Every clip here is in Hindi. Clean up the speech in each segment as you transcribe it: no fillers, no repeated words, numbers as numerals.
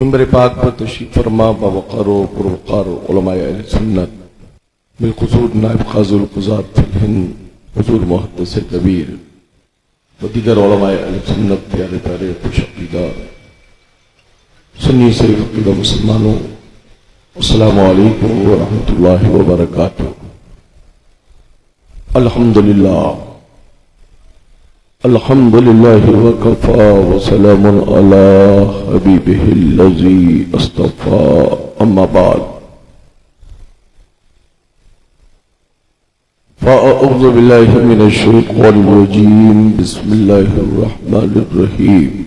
मिंबर पाक पर तशरीफ फरमा बवक़ार पुरवक़ार उलमाए अहले सुन्नत बिलखुसूस नायब क़ाज़ी क़ुज़ात फ़िल हिंद हुज़ूर मुहद्दिस कबीर व दीगर उलमाए अहले सुन्नत प्यारे प्यारे खुश अक़ीदा सुन्नी से अक़ीदा मुसलमानों अस्सलामु अलैकुम व रहमतुल्लाहि व बरकातुहू। अल्हम्दुलिल्लाह अल्हम्दुलिल्लाहि व कफ़ा व सलामुन अला हबीबिहिल्लज़ी अस्तफ़ा अम्मा बाद फ़अऊज़ु बिल्लाहि मिनश शैतानिर रजीम बिस्मिल्लाहिर रहमानिर रहीम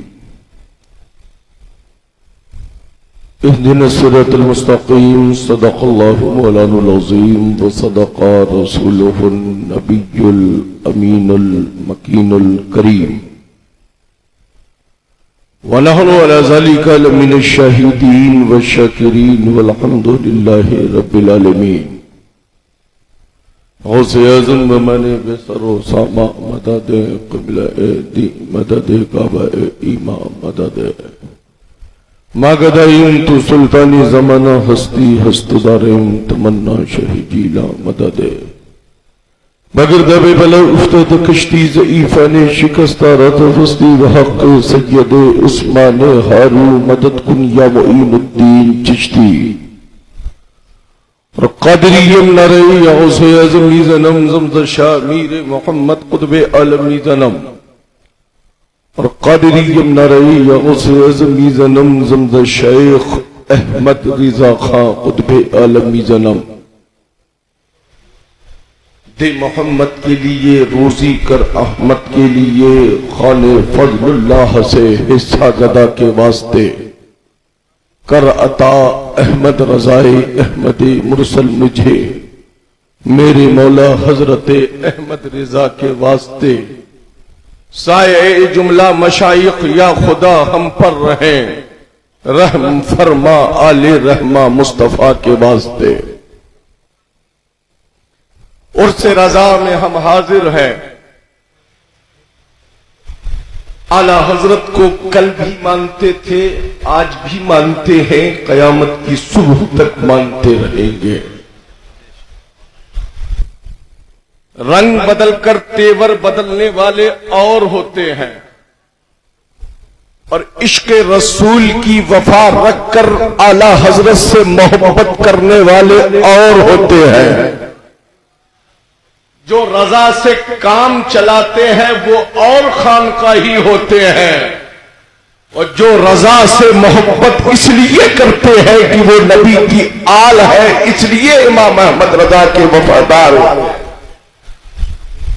इहदिनस सिरातल मुस्तक़ीम सदक़ल्लाहु मौलानुल अज़ीम व सदक़ा रसूलुहुन नबियुल अमीनुल मकीनुल करीम व नहनु अला ज़ालिका लमिनश शाहिदीन व शाकिरीन वल्हम्दुलिल्लाहि रब्बिल आलमीन। गौसे आज़म व मने बेसरो सामा मदद क़िबला दी मदद काबा ईमा मदद मागदाइन तो सुल्तानी ज़माना हस्ती हस्तदारें तमन्ना शहीजीला मदद बगर दबे बला उफ्तद कश्ती ज़ईफ़ा ने शिकस्ता रत हस्ती वहक़ सैयद उस्मान हारू मदद कुन या मुईनुद्दीन चिश्ती और क़ादिरियम नरे या गौसे आज़म ज़नम ज़मज़ शाह मीर मोहम्मद क़ुतबे आलमी ज़नम और क़ादिरियम नरई या गौसे आज़म ज़नम ज़मज़ शेख अहमद रिज़ा खां क़ुतबे आलमी ज़नम दे मोहम्मद के लिए रोज़ी कर अहमद के लिए खाने फज़लुल्लाह से हिस्सा गदा के वास्ते कर अता अहमद रज़ाए अहमद मुरसल मुझे मेरे मौला हज़रत अहमद रिज़ा के वास्ते साये जुमला मशाइख या खुदा हम पर रहें रहम फरमा आले रहमा मुस्तफा के वास्ते। उर्से रजा में हम हाजिर हैं। आला हजरत को कल भी मानते थे, आज भी मानते हैं, कयामत की सुबह तक मानते रहेंगे। रंग बदलकर तेवर बदलने वाले और होते हैं और इश्क रसूल की वफा रखकर आला हजरत से मोहब्बत करने वाले और होते हैं। जो रजा से काम चलाते हैं वो और खानकाही होते हैं और जो रजा से मोहब्बत इसलिए करते हैं कि वो नबी की आल है, इसलिए इमाम अहमद रजा के वफादार हैं।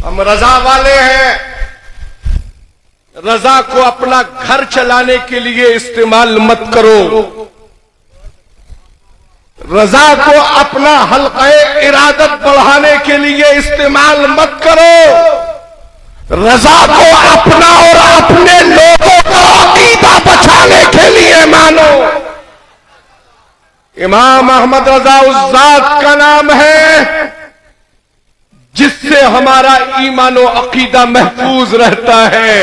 हम रजा वाले हैं। रजा को अपना घर चलाने के लिए इस्तेमाल मत करो। रजा को अपना हल्क़े इरादत बढ़ाने के लिए इस्तेमाल मत करो। रजा को अपना और अपने लोगों का अकीदा बचाने के लिए मानो। इमाम अहमद रजा उस जात का नाम है जिससे हमारा ईमान और अकीदा महफूज रहता है।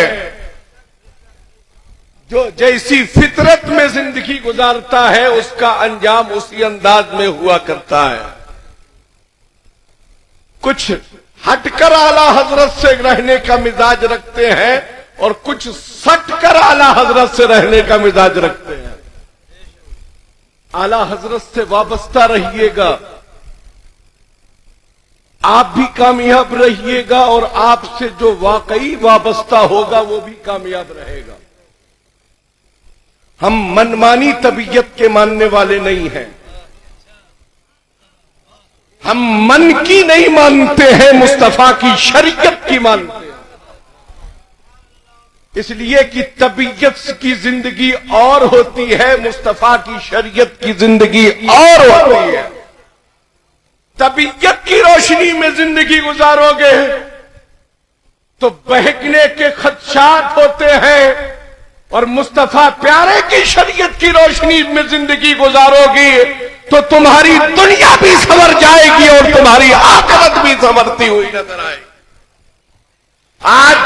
जो जैसी फितरत में जिंदगी गुजारता है उसका अंजाम उसी अंदाज में हुआ करता है। कुछ हटकर आला हजरत से रहने का मिजाज रखते हैं और कुछ सटकर आला हजरत से रहने का मिजाज रखते हैं। आला हजरत से वाबस्ता रहिएगा, आप भी कामयाब रहिएगा और आपसे जो वाकई वाबस्ता होगा वो भी कामयाब रहेगा। हम मनमानी तबीयत के मानने वाले नहीं हैं। हम मन की नहीं मानते हैं, मुस्तफा की शरीयत की मानते हैं। इसलिए कि तबीयत की जिंदगी और होती है, मुस्तफा की शरीयत की जिंदगी और होती है। तबीयत की रोशनी में जिंदगी गुजारोगे तो बहकने के खदशात होते हैं और मुस्तफा प्यारे की शरीयत की रोशनी में जिंदगी गुजारोगी तो तुम्हारी दुनिया भी संवर जाएगी और तुम्हारी आखिरत भी संवरती हुई नजर आएगी। आज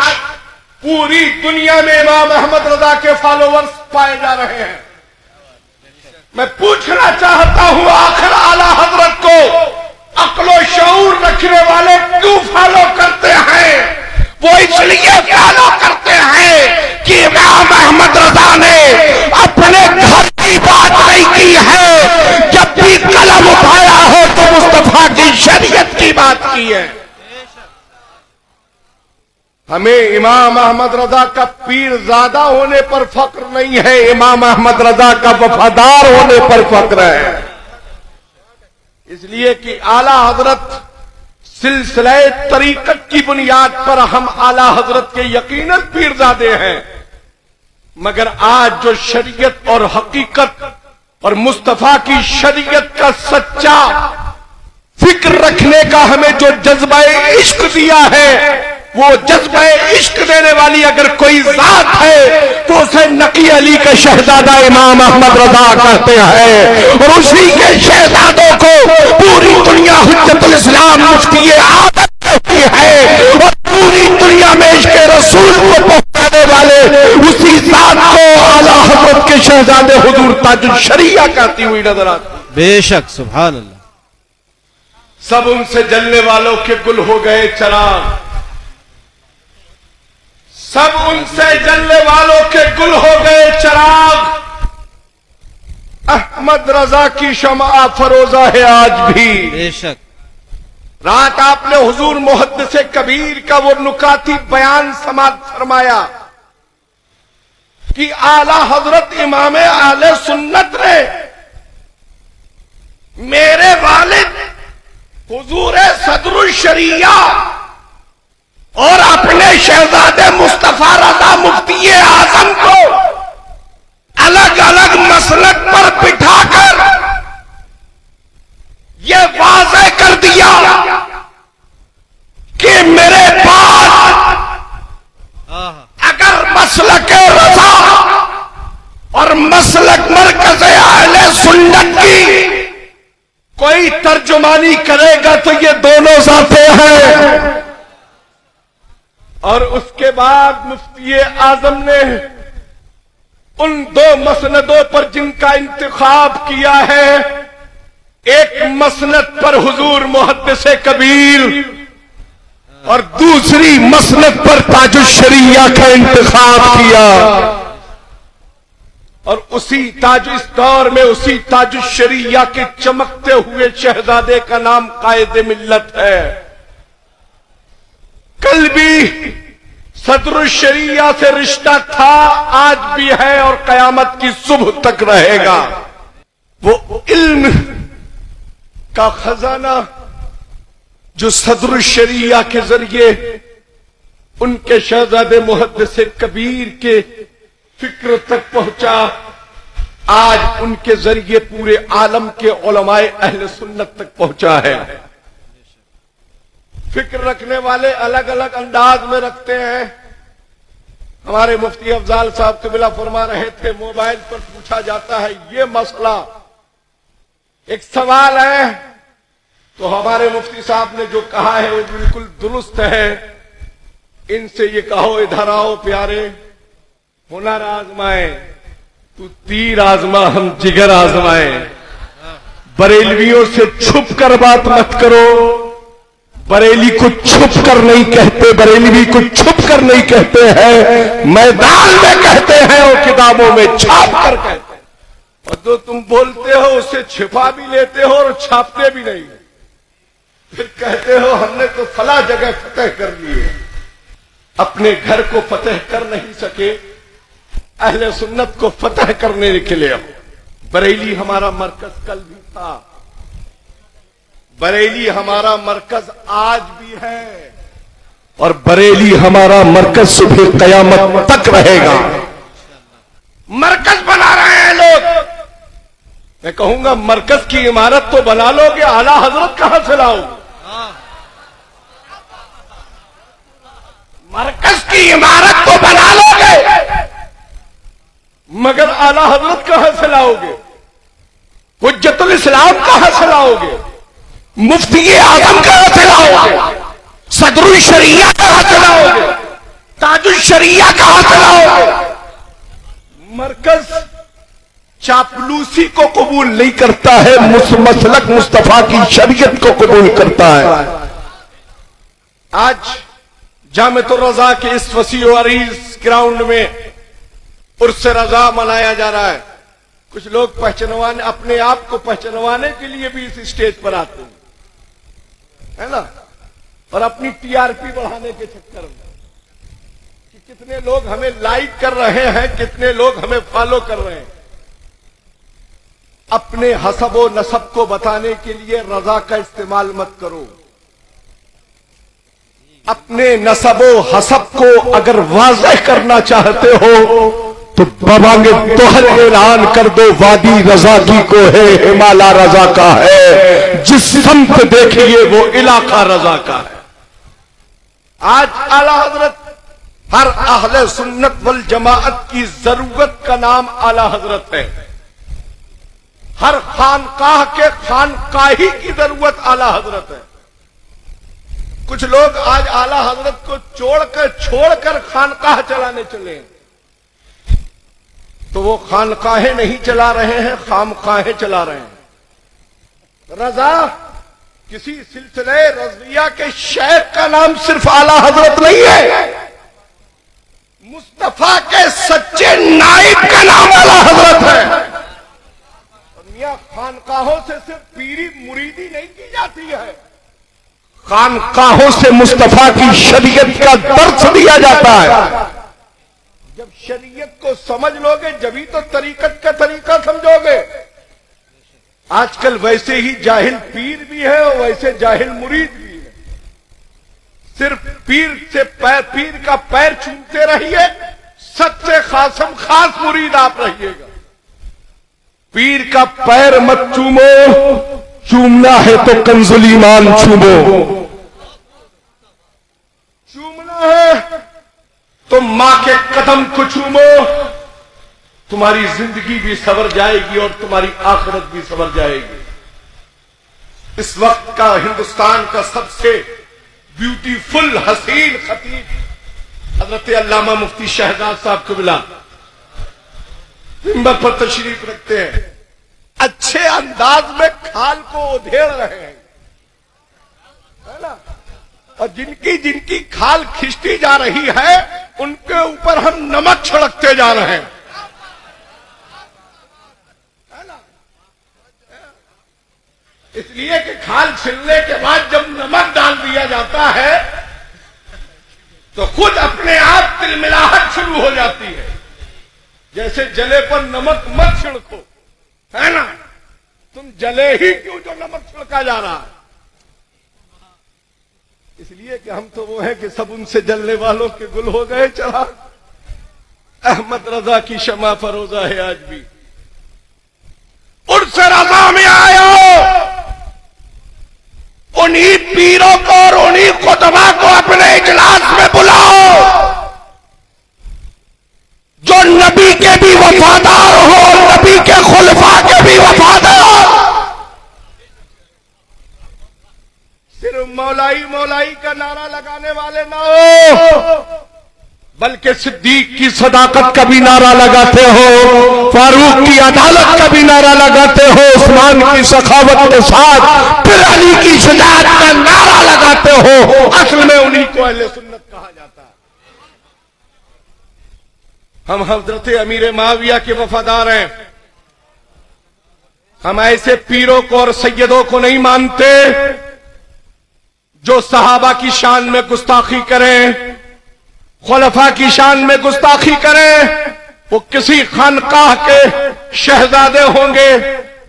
पूरी दुनिया में इमाम अहमद रजा के फॉलोवर्स पाए जा रहे हैं। मैं पूछना चाहता हूं आखिर आला हजरत को अक्लो शऊर रखने वाले क्यों फॉलो करते हैं? वो इसलिए फॉलो करते हैं कि इमाम अहमद रजा ने अपने घर की बात नहीं की है, जब भी कलम उठाया हो तो मुस्तफा की शरीयत की बात की है। हमें इमाम अहमद रजा का पीरजादा होने पर फक्र नहीं है, इमाम अहमद रजा का वफादार होने पर फक्र है। इसलिए कि आला हजरत सिलसिले तरीकत की बुनियाद पर हम आला हजरत के यकीनन पीरजादे हैं, मगर आज जो शरीयत और हकीकत और मुस्तफा की शरीयत का सच्चा फिक्र रखने का हमें जो जज्बा इश्क दिया है, वो जज्बा इश्क देने वाली अगर कोई जात है तो उसे नकी अली का शहजादा इमाम अहमद रजा कहते हैं, और उसी के शहजादों को पूरी दुनिया हुज्जतुल इस्लाम मुफ्ती आदत कहती है, और पूरी दुनिया में इश्क रसूल को पहुंचाने वाले उसी जात को आला हजरत के शहजादे हुजूर ताजुल शरिया कहती हुई नजर आती। बेशक, सुभान अल्लाह। सब उनसे जलने वालों के गुल हो गए चिराग, सब उनसे जलने वालों के गुल हो गए चिराग। अहमद रजा की शमा फरोजा है आज भी। बेशक। रात आपने हुजूर मुहद्दिस कबीर का वो नुकाती बयान समाअत फरमाया कि आला हजरत इमाम आले सुन्नत ने मेरे वालिद हुजूर सदरुल शरिया और अपने शहजादे मुस्तफा रजा मुफ्ती आजम को अलग अलग मसलक पर बिठाकर यह वाज़ेह कर दिया कि मेरे पास अगर मसलक रजा और मसलक मरकज़ अहले सुन्नत की कोई तर्जुमानी करेगा तो ये दोनों जाते हैं। और उसके बाद मुफ्ती आजम ने उन दो मसनदों पर जिनका इंतखाब किया है, एक मसनद पर हुजूर मुहद्दिस कबीर और दूसरी मसनद पर ताजुल शरिया का इंतखाब किया। और उसी इस दौर में उसी ताजुल शरिया के चमकते हुए शहजादे का नाम कायदे मिल्लत है। कल भी सदरुल शरिया से रिश्ता था, आज भी है और कयामत की सुबह तक रहेगा। वो इल्म का खजाना जो सदरुल शरिया के जरिए उनके शहजादे मुहद्दिस कबीर के फिक्र तक पहुंचा, आज उनके जरिए पूरे आलम के उलमाए अहले सुन्नत तक पहुंचा है। फिक्र रखने वाले अलग अलग अंदाज में रखते हैं। हमारे मुफ्ती अफजाल साहब कबिला फरमा रहे थे, मोबाइल पर पूछा जाता है ये मसला, एक सवाल है, तो हमारे मुफ्ती साहब ने जो कहा है वो बिल्कुल दुरुस्त है। इनसे ये कहो इधर आओ प्यारे, हुनर आजमाए, तू तीर आजमा हम जिगर आजमाए। बरेलवियों से छुप कर बात मत करो, बरेली को छुप कर नहीं कहते, बरेलवी को छुप कर नहीं कहते हैं, मैदान में कहते हैं और किताबों में छाप कर कहते हैं। और जो तुम बोलते हो उससे छिपा भी लेते हो और छापते भी नहीं, फिर कहते हो हमने तो फला जगह फतेह कर लिए, अपने घर को फतेह कर नहीं सके, अहले सुन्नत को फतेह करने के लिए। बरेली हमारा मरकज कल भी था, बरेली हमारा मरकज आज भी है, और बरेली हमारा मरकज सुबह कयामत तक रहेगा। मरकज बना रहे हैं लोग, मैं कहूंगा मरकज की इमारत तो बना लोगे, आला हजरत कहां से लाओगे? मरकज की इमारत तो बना लोगे, मगर आला हजरत कहां से लाओगे? हुज्जतुल इस्लाम कहां से लाओगे? मुफ्ती आजम कहां से लाओगे? सदरुल शरिया कहां से लाओगे? ताजुल शरिया कहां से लाओगे? मरकज चापलूसी को कबूल नहीं करता है, मसलक मुस्तफा की शरीयत को कबूल करता है। आज जामिअतुर रज़ा के इस वसी व अरीज ग्राउंड में उर्स रज़ा मनाया जा रहा है। कुछ लोग पहचानवाने, अपने आप को पहचानवाने के लिए भी इस स्टेज पर आते हैं, है ना, और अपनी टीआरपी बढ़ाने के चक्कर में कि कितने लोग हमें लाइक कर रहे हैं, कितने लोग हमें फॉलो कर रहे हैं। अपने हसब व नसब को बताने के लिए रजा का इस्तेमाल मत करो। अपने नसब व हसब को अगर वाज़ह करना चाहते हो तो बाबांगे तोहर ऐलान कर दो, वादी रजा की को है, हिमालय रजा का है, जिस समत देखिए वो इलाका रजा का है। आज आला हजरत, हर अहले सुन्नत वल जमाअत की जरूरत का नाम आला हजरत है। हर खानकाह के खानकाही की जरूरत आला हजरत है। कुछ लोग आज आला हजरत को छोड़कर खानकाह चलाने चले हैं, तो वो खानकाहें नहीं चला रहे हैं, खामकाहें चला रहे हैं। रजा किसी सिलसिले रज़विया के शेख का नाम सिर्फ आला हजरत नहीं है, मुस्तफा के सच्चे नाइब का नाम आला हजरत है। दुनिया खानकाहों से सिर्फ पीरी मुरीदी नहीं की जाती है, खानकाहों से मुस्तफा की शरीयत का दर्स दिया जाता है। जब शरीयत को समझ लोगे जभी तो तरीकत का तरीका समझोगे। आजकल वैसे ही जाहिल पीर भी है और वैसे जाहिल मुरीद भी है। सिर्फ पीर का पैर चूमते रहिए, सबसे खासम खास मुरीद आप रहिएगा। पीर का पैर मत चूमो, चूमना है तो कंजुल ईमान चूमो। चूमना है तो मां के कदम को चूमो, तुम्हारी जिंदगी भी सवर जाएगी और तुम्हारी आखिरत भी सवर जाएगी। इस वक्त का हिंदुस्तान का सबसे ब्यूटीफुल हसीन खतीब हजरत अल्लामा मुफ्ती शहजाद साहब कबिला मिंबर पर तशरीफ रखते हैं। अच्छे अंदाज में खाल को उधेड़ रहे हैं, है ना, और जिनकी खाल खिंचती जा रही है उनके ऊपर हम नमक छिड़कते जा रहे हैं, है ना। इसलिए कि खाल छिलने के बाद जब नमक डाल दिया जाता है तो खुद अपने आप तिलमिलाहट शुरू हो जाती है। जैसे जले पर नमक मत छिड़को, है ना, तुम जले ही क्यों जो नमक छिड़का जा रहा है। इसलिए कि हम तो वो हैं कि सब उनसे जलने वालों के गुल हो गए चला। अहमद रजा की शमा फरोजा है आज भी। उर्स रजा में आयो, उन्हीं पीरों को और उन्हीं खुतबा को अपने इजलास में बुलाओ जो नबी के भी वफादार हो, नबी के खुलफा के भी वफादार। सिर्फ मौलाई का नारा लगाने वाले ना हो, बल्कि सिद्दीक की सदाकत का भी नारा लगाते हो, फारूक की अदालत का भी नारा लगाते हो, उस्मान की सखावत के साथ फिर अली की शजाअत का नारा लगाते हो। असल में उन्हीं को अहले सुन्नत कहा जाता है। हम हजरत अमीर माविया के वफादार हैं। हम ऐसे पीरों को और सैयदों को नहीं मानते जो सहाबा की शान में गुस्ताखी करें, खुलफा की शान में गुस्ताखी करें। वो किसी खानकाह के शहजादे होंगे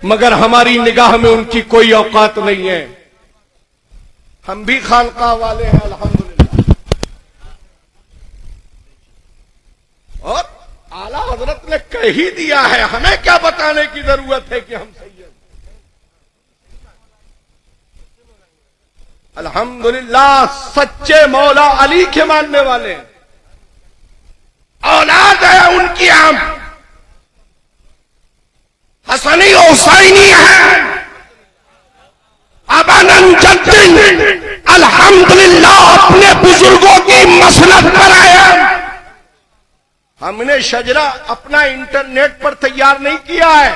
मगर हमारी निगाह में उनकी कोई औकात नहीं है। हम भी खानकाह वाले हैं अल्हम्दुलिल्लाह। और आला हजरत ने कह ही दिया है, हमें क्या बताने की जरूरत है कि हम सैयद। अल्हम्दुलिल्लाह सच्चे मौला अली के मानने वाले औलाद है उनकी, हम हसनी हुसैनी है। अबनंजद्दीन अल्हम्दुलिल्लाह अपने बुजुर्गों की मसनद पर आए। हमने शजरा अपना इंटरनेट पर तैयार नहीं किया है।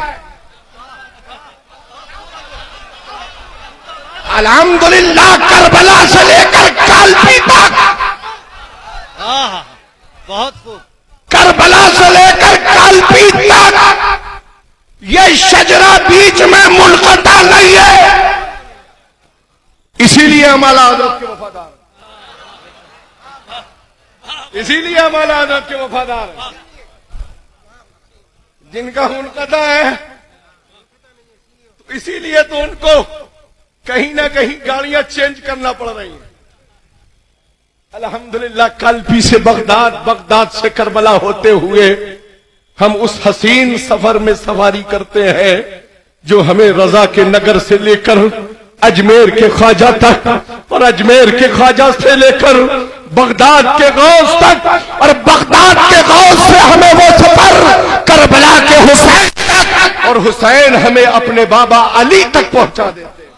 अल्हम्दुलिल्लाह करबला से लेकर कालपी तक, बहुत खूब, करबला से लेकर कालपी तक ये शजरा बीच में मुनक़ता नहीं है। इसीलिए हमारा हजरत के वफादार, इसीलिए हमारा हजरत के वफादार है। जिनका मुनक़ता है तो इसीलिए तो उनको कहीं ना कहीं गाड़ियां चेंज करना पड़ रही हैं। अल्हम्दुलिल्लाह कालपी से बगदाद, बगदाद से करबला होते हुए हम उस हसीन सफर में सवारी करते हैं जो हमें रजा के नगर से लेकर अजमेर के ख्वाजा तक और अजमेर के ख्वाजा से लेकर बगदाद के गौस तक और बगदाद के गौस से हमें वो सफर करबला के हुसैन तक और हुसैन हमें अपने बाबा अली तक पहुंचा देते हैं।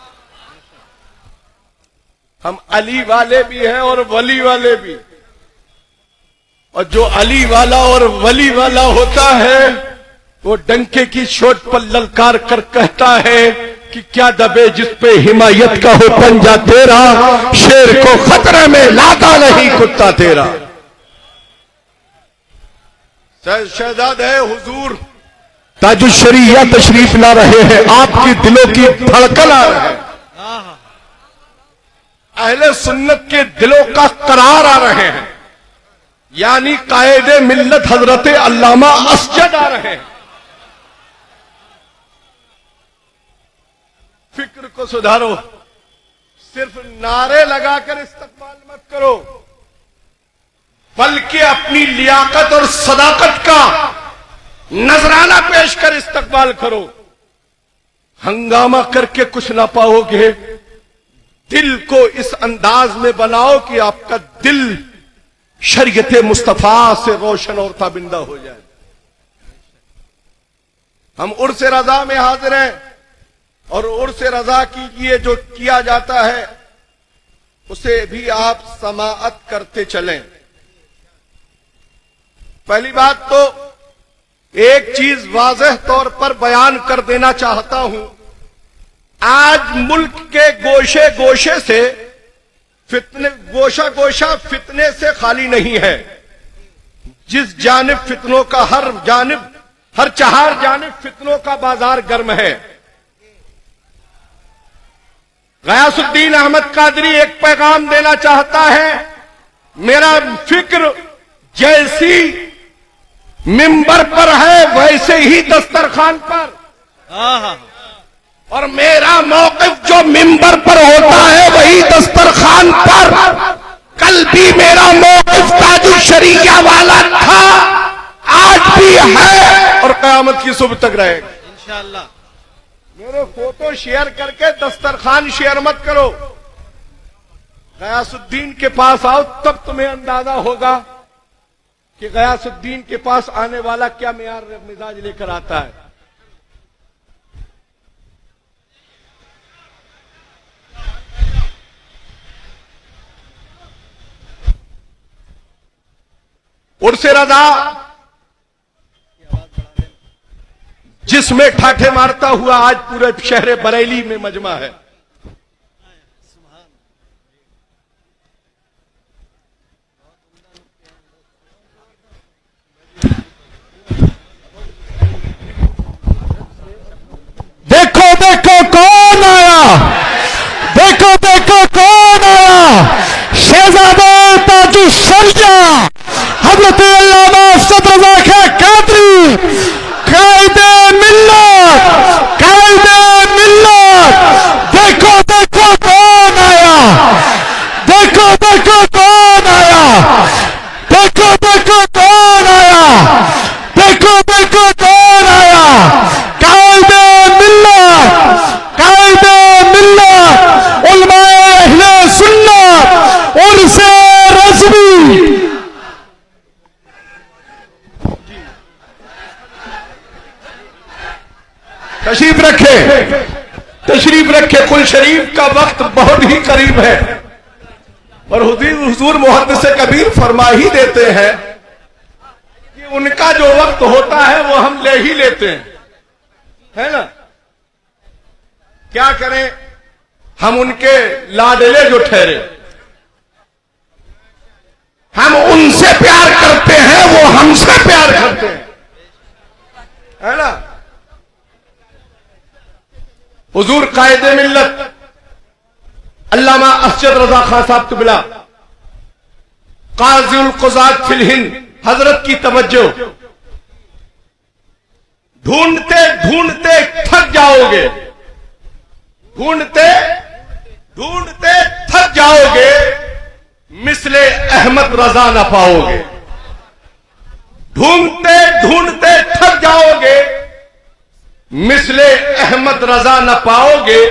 हम अली वाले भी हैं और वली वाले भी। और जो अली वाला और वली वाला होता है वो डंके की चोट पर ललकार कर कहता है कि क्या दबे जिस पे हिमायत का हो पंजा तेरा, शेर को खतरे में लाता नहीं कुत्ता तेरा। शहजादे हुजूर ताजुल शरीया तशरीफ ला रहे हैं, आपकी दिलों की धड़कन आ रहे हैं, अहले सुन्नत के दिलों का करार आ रहे हैं, यानी कायदे मिल्लत हजरत अल्लामा असजद आ रहे हैं। फिक्र को सुधारो, सिर्फ नारे लगाकर इस्तकबाल मत करो, बल्कि अपनी लियाकत और सदाकत का नजराना पेश कर इस्तकबाल करो। हंगामा करके कुछ ना पाओगे। दिल को इस अंदाज में बनाओ कि आपका दिल शरीयत मुस्तफा से रोशन और ताबिंदा हो जाए। हम उर्स रजा में हाजिर हैं और उर्स रजा की लिए जो किया जाता है उसे भी आप समाअत करते चलें। पहली बात तो एक चीज वाज़ेह तौर पर बयान कर देना चाहता हूं, आज मुल्क के गोशे गोशे से फितने, गोशा गोशा फितने से खाली नहीं है। जिस जानिब फितनों का हर चार जानिब फितनों का बाजार गर्म है। गयासुद्दीन अहमद कादरी एक पैगाम देना चाहता है, मेरा फिक्र जैसी मिंबर पर है वैसे ही दस्तरखान पर, और मेरा मौक़िफ़ जो मिंबर पर होता है वही दस्तरखान पर। कल भी मेरा मौक़िफ़ ताजुल शरीया वाला था, आज भी है और क़यामत की सुबह तक रहेगा इंशाअल्लाह। मेरे फोटो शेयर करके दस्तरखान शेयर मत करो। गयासुद्दीन के पास आओ, तब तुम्हें अंदाजा होगा कि गयासुद्दीन के पास आने वाला क्या मियार मिजाज लेकर आता है। उर्स रज़ा जिसमें ठाठे मारता हुआ आज पूरे शहर बरेली में मजमा है। देखो देखो कौन आया, देखो देखो कौन आया, शहजादा ताजुल शरीया हज़रत अल्लामा असद रज़ा खां कादरी, कायदे मिल्लत, कायदे मिल्लत। देखो देखो कौन आया, देखो देखो कौन आया, देखो देखो कौन आया, देखो देखो कौन आया। कायदे मिल्लत, कायदे मिल्लत, उलमाए अहले सुन्नत उर्से रज़वी। तशरीफ रखे, तशरीफ रखे। कुल शरीफ का वक्त बहुत ही करीब है और हुजूर मुहद्दिस कबीर फरमा ही देते हैं कि उनका जो वक्त होता है वो हम ले ही लेते हैं, है ना। क्या करें, हम उनके लाडले जो ठहरे, हम उनसे प्यार करते हैं, वो हमसे प्यार करते हैं, है ना। हुजूर कायदे मिल्लत अल्लामा असद रजा खान साहब तुबिला काज़ीउल क़ुज़ात फिल हिंद हजरत की तवज्जो, ढूंढते ढूंढते थक जाओगे, ढूंढते ढूंढते थक जाओगे, मिसले अहमद रजा न पाओगे। ढूंढते ढूंढते थक जाओगे, मिसले अहमद रजा न पाओगे।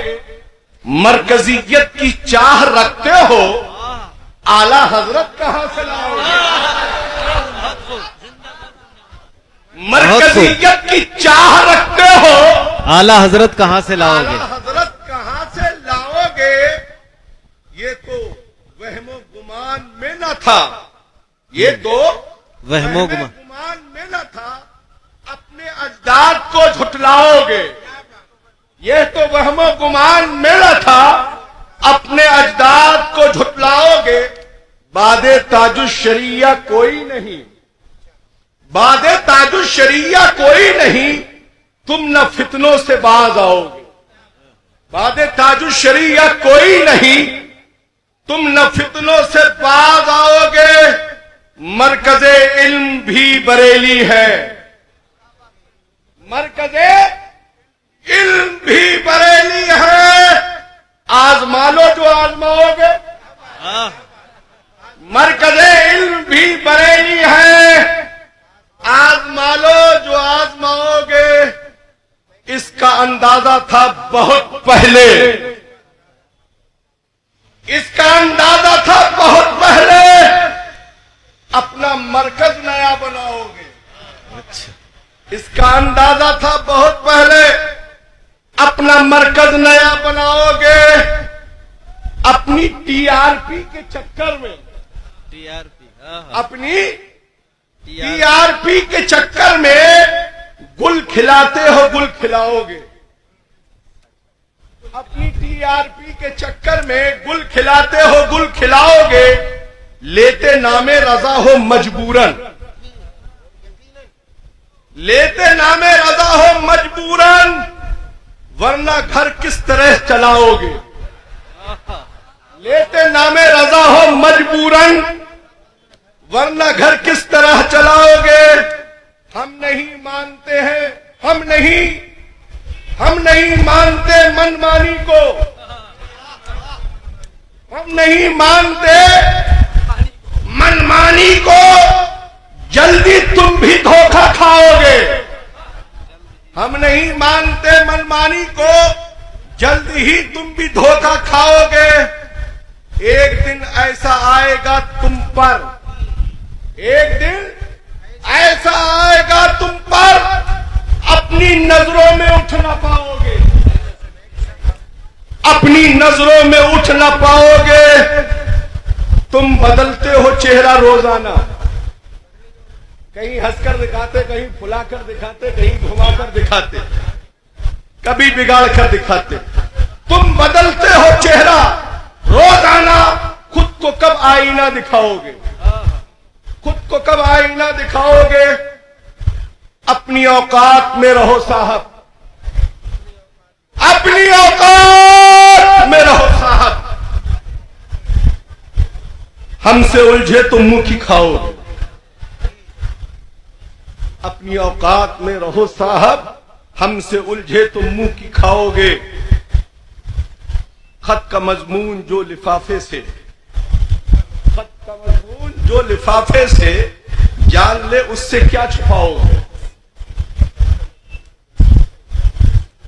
मरकजियत की चाह रखते हो, आला हजरत कहां से लाओगे। मरकजियत की चाह रखते हो, आला हजरत कहां से लाओगे। आला हजरत कहां से लाओगे। ये तो वहमो गुमान में न था, ये तो वहमो गुमान में न था। अपने अजदाद को झुटलाओगे, ये तो वहमो गुमान में न था। अपने अजदाद को झुटलाओगे। बादे ताजुश-शरिया कोई नहीं, बादे ताजुश-शरिया कोई नहीं, तुम न फितनों से बाज आओगे। बादे ताजुश-शरिया कोई नहीं, तुम न फितनों से बाज आओगे। मरकज़े इल्म भी बरेली है, मरकज़े इल्म भी बरेली है। आजमा लो जो आजमाओगे। मरकज़े इल्म भी बरेली है, आजमा लो जो आजमाओगे। इसका अंदाजा था बहुत पहले, इसका अंदाजा था बहुत पहले। अपना मरकज नया बनाओगे। इसका अंदाजा था बहुत पहले, अपना मरकज नया बनाओगे। अपनी टीआरपी के चक्कर में, अपनी टीआरपी के चक्कर में गुल खिलाते हो, गुल खिलाओगे। अपनी टीआरपी के चक्कर में गुल खिलाते हो, गुल खिलाओगे। लेते नामे रजा हो मजबूरन, लेते नामे रजा हो मजबूरन, वरना घर किस तरह चलाओगे। लेते नामे रजा हो मजबूरन, वरना घर किस तरह चलाओगे। हम नहीं मानते हैं, हम नहीं मानते मनमानी को, हम नहीं मानते मनमानी को। जल्दी तुम भी धोखा खाओगे। हम नहीं मानते मनमानी को, जल्दी ही तुम भी धोखा खाओगे। एक दिन ऐसा आएगा तुम पर, एक दिन ऐसा आएगा तुम पर, अपनी नजरों में उठ ना पाओगे, अपनी नजरों में उठ ना पाओगे। तुम बदलते हो चेहरा रोजाना, कहीं हंसकर दिखाते, कहीं फुलाकर दिखाते, कहीं घुमाकर दिखाते, कभी बिगाड़ कर दिखाते। तुम बदलते हो चेहरा रोजाना। खुद को कब आईना दिखाओगे, खुद को कब आईना दिखाओगे। अपनी औकात में रहो साहब, अपनी औकात में रहो साहब। हमसे उलझे तो मुंह की खाओगे। अपनी औकात में रहो साहब, हमसे उलझे तो मुंह की खाओगे। खत का मजमून जो लिफाफे से, खत का मजमून जो लिफाफे से, जान ले उससे क्या छुपाओगे।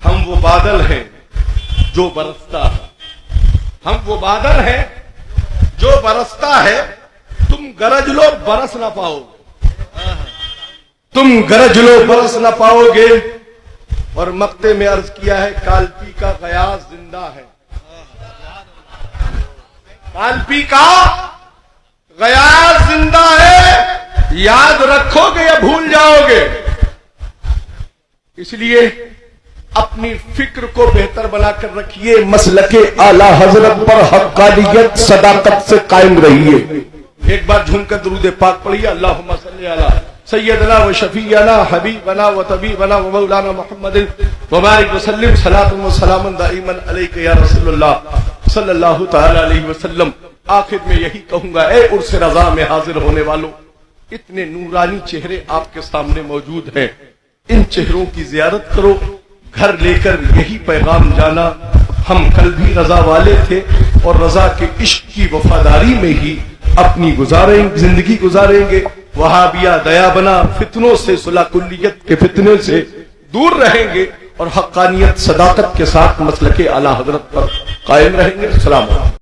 हम वो बादल हैं जो बरसता है, हम वो बादल हैं जो बरसता है। तुम गरज लो बरस ना पाओगे, तुम गरज लो बरस ना पाओगे। और मक्ते में अर्ज किया है, कालपी का गयास जिंदा है, कालपी का गयास जिंदा है। याद रखोगे या भूल जाओगे। इसलिए अपनी फिक्र को बेहतर बनाकर रखिए, मसलके आला हजरत पर हक्कानियत सदाकत से कायम रहिए। एक बार झूमकर दुरूद पाक पढ़िए, अल्लाहुम्मा सल्ली अला सय्यदना व शफीअना हबीबना व तबीबना व मौलाना मुहम्मदिन व बारिक व सल्लिम सलातन व सलामन दाइमन अलैका या रसूलुल्लाह सल्लल्लाहु तआला अलैहि वसल्लम। आखिर में यही कहूंगा, ए उर्स रजा में हाजिर होने वालों, इतने नूरानी चेहरे आपके सामने मौजूद हैं, इन चेहरों की जियारत करो, घर लेकर यही पैगाम जाना, हम कल भी रजा वाले थे और रजा के इश्क की वफादारी में ही अपनी जिंदगी गुजारेंगे। वहाबिया दया बना फितनों से, सुलह कुल्लियत के फितने से दूर रहेंगे और हक्कानियत सदाकत के साथ मसलके आला हजरत पर कायम रहेंगे। सलाम।